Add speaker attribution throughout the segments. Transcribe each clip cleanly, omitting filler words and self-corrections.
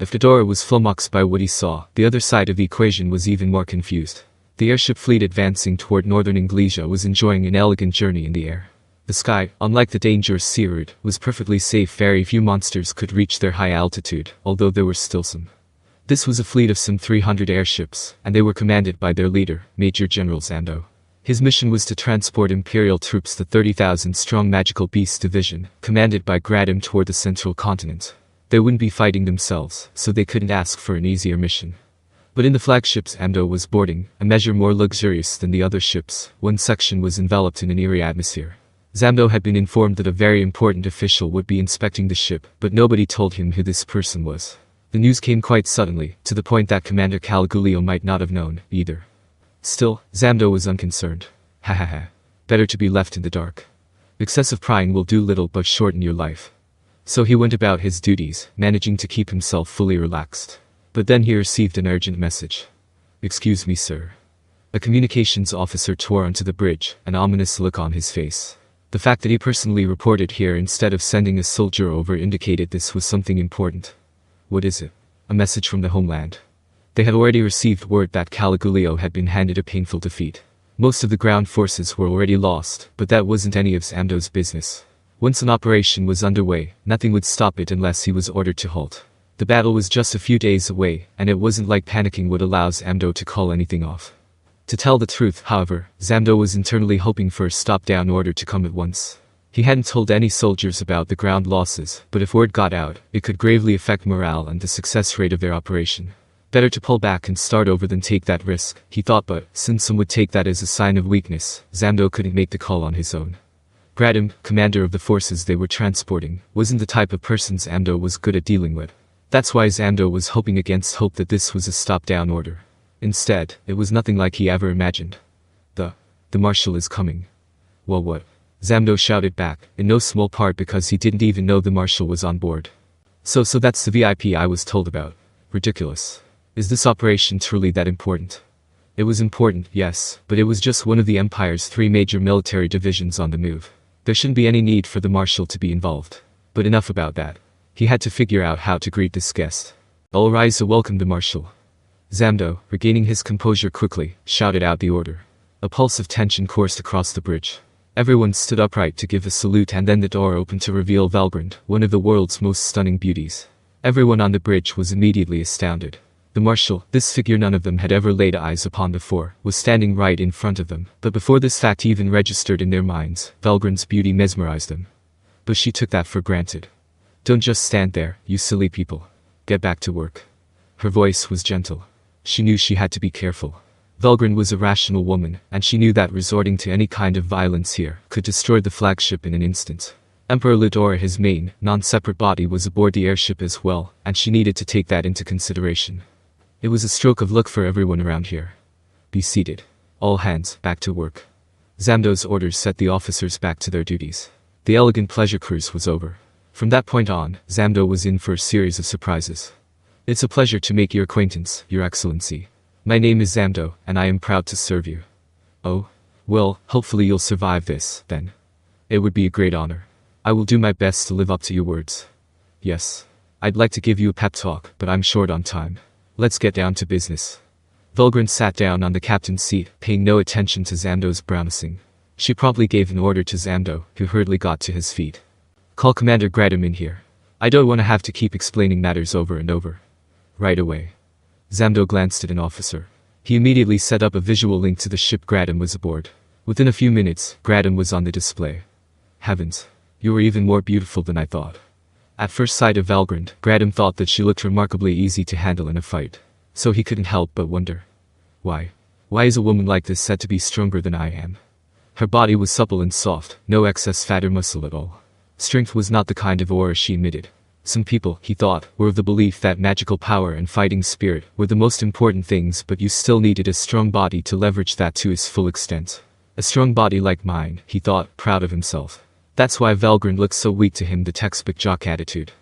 Speaker 1: If Gadora was flummoxed by what he saw, the other side of the equation was even more confused. The airship fleet advancing toward northern Anglesia was enjoying an elegant journey in the air. The sky, unlike the dangerous sea route, was perfectly safe. Very few monsters could reach their high altitude, although there were still some. This was a fleet of some 300 airships, and they were commanded by their leader, Major General Zamdo. His mission was to transport Imperial troops, the 30,000-strong Magical Beast Division, commanded by Gadora, toward the central continent. They wouldn't be fighting themselves, so they couldn't ask for an easier mission. But in the flagship Zamdo was boarding, a measure more luxurious than the other ships, one section was enveloped in an eerie atmosphere. Zamdo had been informed that a very important official would be inspecting the ship, but nobody told him who this person was. The news came quite suddenly, to the point that Commander Caligulio might not have known, either. Still, Zamdo was unconcerned. Ha ha ha. Better to be left in the dark. Excessive prying will do little but shorten your life. So he went about his duties, managing to keep himself fully relaxed. But then he received an urgent message. "Excuse me, sir." A communications officer tore onto the bridge, an ominous look on his face. The fact that he personally reported here instead of sending a soldier over indicated this was something important. What is it? A message from the homeland. They had already received word that Caligulio had been handed a painful defeat. Most of the ground forces were already lost, but that wasn't any of Zamdo's business. Once an operation was underway, nothing would stop it unless he was ordered to halt. The battle was just a few days away, and it wasn't like panicking would allow Zamdo to call anything off. To tell the truth, however, Zamdo was internally hoping for a stop-down order to come at once. He hadn't told any soldiers about the ground losses, but if word got out, it could gravely affect morale and the success rate of their operation. Better to pull back and start over than take that risk, he thought, but since some would take that as a sign of weakness, Zamdo couldn't make the call on his own. Gadora, commander of the forces they were transporting, wasn't the type of person Zamdo was good at dealing with. That's why Zamdo was hoping against hope that this was a stop-down order. Instead, it was nothing like he ever imagined. The Marshal is coming. Well, what? Zamdo shouted back, in no small part because he didn't even know the Marshal was on board. So that's the VIP I was told about. Ridiculous. Is this operation truly that important? It was important, yes, but it was just one of the Empire's 3 major military divisions on the move. There shouldn't be any need for the Marshal to be involved. But enough about that. He had to figure out how to greet this guest. All rise to welcome the Marshal. Zamdo, regaining his composure quickly, shouted out the order. A pulse of tension coursed across the bridge. Everyone stood upright to give a salute, and then the door opened to reveal Velgrynd, one of the world's most stunning beauties. Everyone on the bridge was immediately astounded. The Marshal, this figure none of them had ever laid eyes upon before, was standing right in front of them, but before this fact even registered in their minds, Velgrynd's beauty mesmerized them. But she took that for granted. "Don't just stand there, you silly people. Get back to work." Her voice was gentle. She knew she had to be careful. Velgrynd was a rational woman, and she knew that resorting to any kind of violence here could destroy the flagship in an instant. Emperor Gadora, his main, non-separate body, was aboard the airship as well, and she needed to take that into consideration. It was a stroke of luck for everyone around here. "Be seated. All hands, back to work." Zamdo's orders set the officers back to their duties. The elegant pleasure cruise was over. From that point on, Zamdo was in for a series of surprises. "It's a pleasure to make your acquaintance, Your Excellency. My name is Zamdo, and I am proud to serve you." "Oh? Well, hopefully you'll survive this, then. It would be a great honor. I will do my best to live up to your words." "Yes. I'd like to give you a pep talk, but I'm short on time. Let's get down to business." Velgrynd sat down on the captain's seat, paying no attention to Zamdo's bouncing. She promptly gave an order to Zamdo, who hurriedly got to his feet. "Call Commander Gadora in here. I don't want to have to keep explaining matters over and over." "Right away." Zamdo glanced at an officer. He immediately set up a visual link to the ship Gadora was aboard. Within a few minutes, Gadora was on the display. "Heavens. You were even more beautiful than I thought." At first sight of Velgrynd, Gadora thought that she looked remarkably easy to handle in a fight. So he couldn't help but wonder. Why is a woman like this said to be stronger than I am? Her body was supple and soft, no excess fat or muscle at all. Strength was not the kind of aura she emitted. Some people, he thought, were of the belief that magical power and fighting spirit were the most important things, but you still needed a strong body to leverage that to its full extent. A strong body like mine, he thought, proud of himself. That's why Velgrynd looked so weak to him, the textbook jock attitude.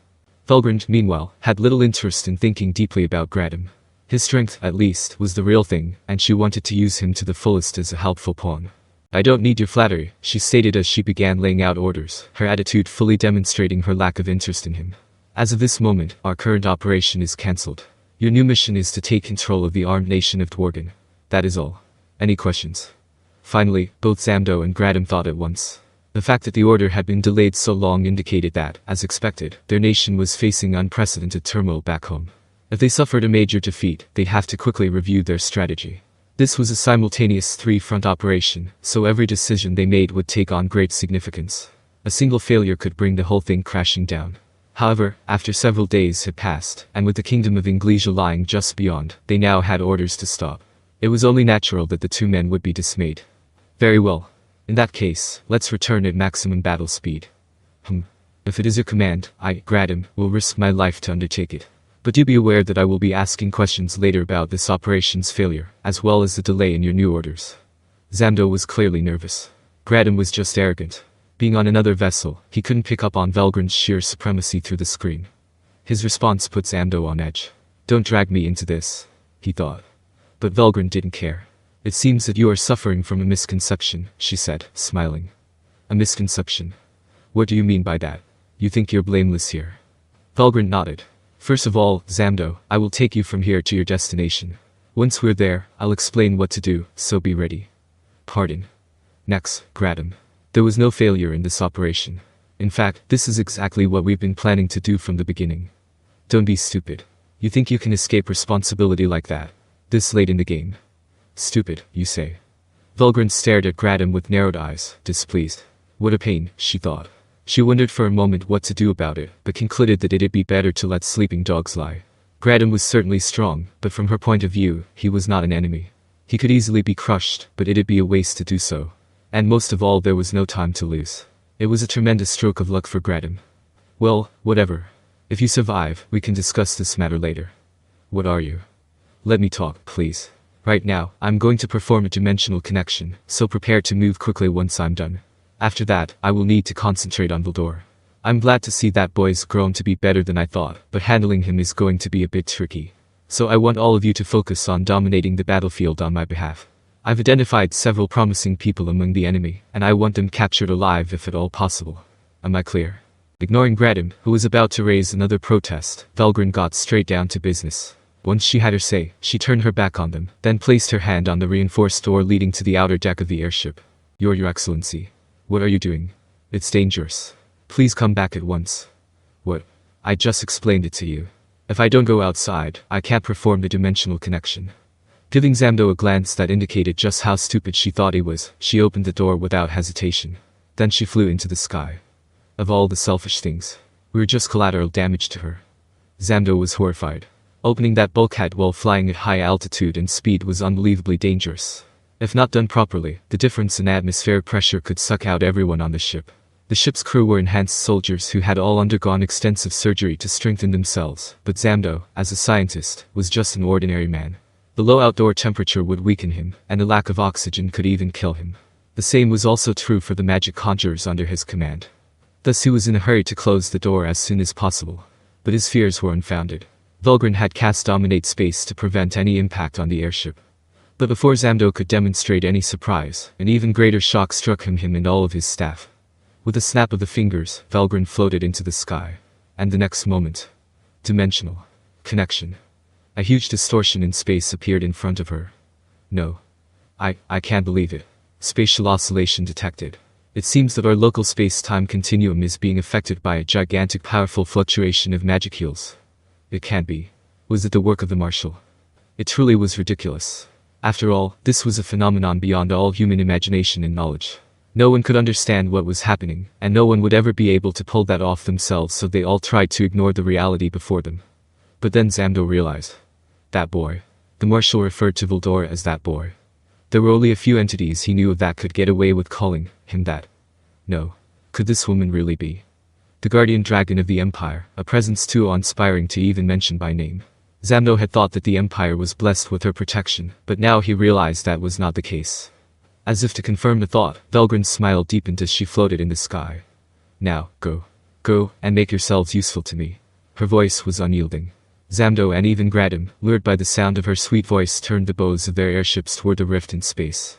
Speaker 1: Velgrynd, meanwhile, had little interest in thinking deeply about Gadora. His strength, at least, was the real thing, and she wanted to use him to the fullest as a helpful pawn. "I don't need your flattery," she stated as she began laying out orders, her attitude fully demonstrating her lack of interest in him. As of this moment, our current operation is cancelled. Your new mission is to take control of the armed nation of Dwargon. That is all. Any questions? Finally, both Zamdo and Gradam thought at once. The fact that the order had been delayed so long indicated that, as expected, their nation was facing unprecedented turmoil back home. If they suffered a major defeat, they'd have to quickly review their strategy. This was a simultaneous three-front operation, so every decision they made would take on great significance. A single failure could bring the whole thing crashing down. However, after several days had passed, and with the kingdom of Inglesia lying just beyond, they now had orders to stop. It was only natural that the two men would be dismayed. Very well. In that case, let's return at maximum battle speed. If it is your command, I, Gradam, will risk my life to undertake it. But do be aware that I will be asking questions later about this operation's failure, as well as the delay in your new orders. Zamdo was clearly nervous. Gradam was just arrogant. Being on another vessel, he couldn't pick up on Velgryn's sheer supremacy through the screen. His response put Zamdo on edge. Don't drag me into this, he thought. But Velgrynd didn't care. It seems that you are suffering from a misconception, she said, smiling. A misconception? What do you mean by that? You think you're blameless here? Velgrynd nodded. First of all, Zamdo, I will take you from here to your destination. Once we're there, I'll explain what to do, so be ready. Pardon. Next, Gradam. There was no failure in this operation. In fact, this is exactly what we've been planning to do from the beginning. Don't be stupid. You think you can escape responsibility like that? This late in the game. Stupid, you say. Velgrynd stared at Gradam with narrowed eyes, displeased. What a pain, she thought. She wondered for a moment what to do about it, but concluded that it'd be better to let sleeping dogs lie. Gradam was certainly strong, but from her point of view, he was not an enemy. He could easily be crushed, but it'd be a waste to do so. And most of all, there was no time to lose. It was a tremendous stroke of luck for Gradam. Well, whatever. If you survive, we can discuss this matter later. What are you? Let me talk, please. Right now, I'm going to perform a dimensional connection, so prepare to move quickly once I'm done. After that, I will need to concentrate on Valdor. I'm glad to see that boy's grown to be better than I thought, but handling him is going to be a bit tricky. So I want all of you to focus on dominating the battlefield on my behalf. I've identified several promising people among the enemy, and I want them captured alive if at all possible. Am I clear? Ignoring Gradam, who was about to raise another protest, Velgrynd got straight down to business. Once she had her say, she turned her back on them, then placed her hand on the reinforced door leading to the outer deck of the airship. Your Excellency. What are you doing? It's dangerous. Please come back at once. What? I just explained it to you. If I don't go outside, I can't perform the dimensional connection. Giving Zamdo a glance that indicated just how stupid she thought he was, she opened the door without hesitation. Then she flew into the sky. Of all the selfish things, we were just collateral damage to her. Zamdo was horrified. Opening that bulkhead while flying at high altitude and speed was unbelievably dangerous. If not done properly, the difference in atmospheric pressure could suck out everyone on the ship. The ship's crew were enhanced soldiers who had all undergone extensive surgery to strengthen themselves, but Zamdo, as a scientist, was just an ordinary man. The low outdoor temperature would weaken him, and the lack of oxygen could even kill him. The same was also true for the magic conjurers under his command. Thus he was in a hurry to close the door as soon as possible. But his fears were unfounded. Velgrynd had cast Dominate Space to prevent any impact on the airship. But before Zamdo could demonstrate any surprise, an even greater shock struck him and all of his staff. With a snap of the fingers, Velgrynd floated into the sky. And the next moment. Dimensional connection. A huge distortion in space appeared in front of her. No. I can't believe it. Spatial oscillation detected. It seems that our local space-time continuum is being affected by a gigantic powerful fluctuation of magic heals. It can't be. Was it the work of the Marshal? It truly was ridiculous. After all, this was a phenomenon beyond all human imagination and knowledge. No one could understand what was happening, and no one would ever be able to pull that off themselves, so they all tried to ignore the reality before them. But then Zamdo realized. That boy. The Marshal referred to Valdor as that boy. There were only a few entities he knew of that could get away with calling him that. No. Could this woman really be? The guardian dragon of the Empire, a presence too awe-inspiring to even mention by name. Zamdo had thought that the Empire was blessed with her protection, but now he realized that was not the case. As if to confirm the thought, Velgrynd's smile deepened as she floated in the sky. Now, go. Go, and make yourselves useful to me. Her voice was unyielding. Zamdo and even Gradam, lured by the sound of her sweet voice, turned the bows of their airships toward the rift in space.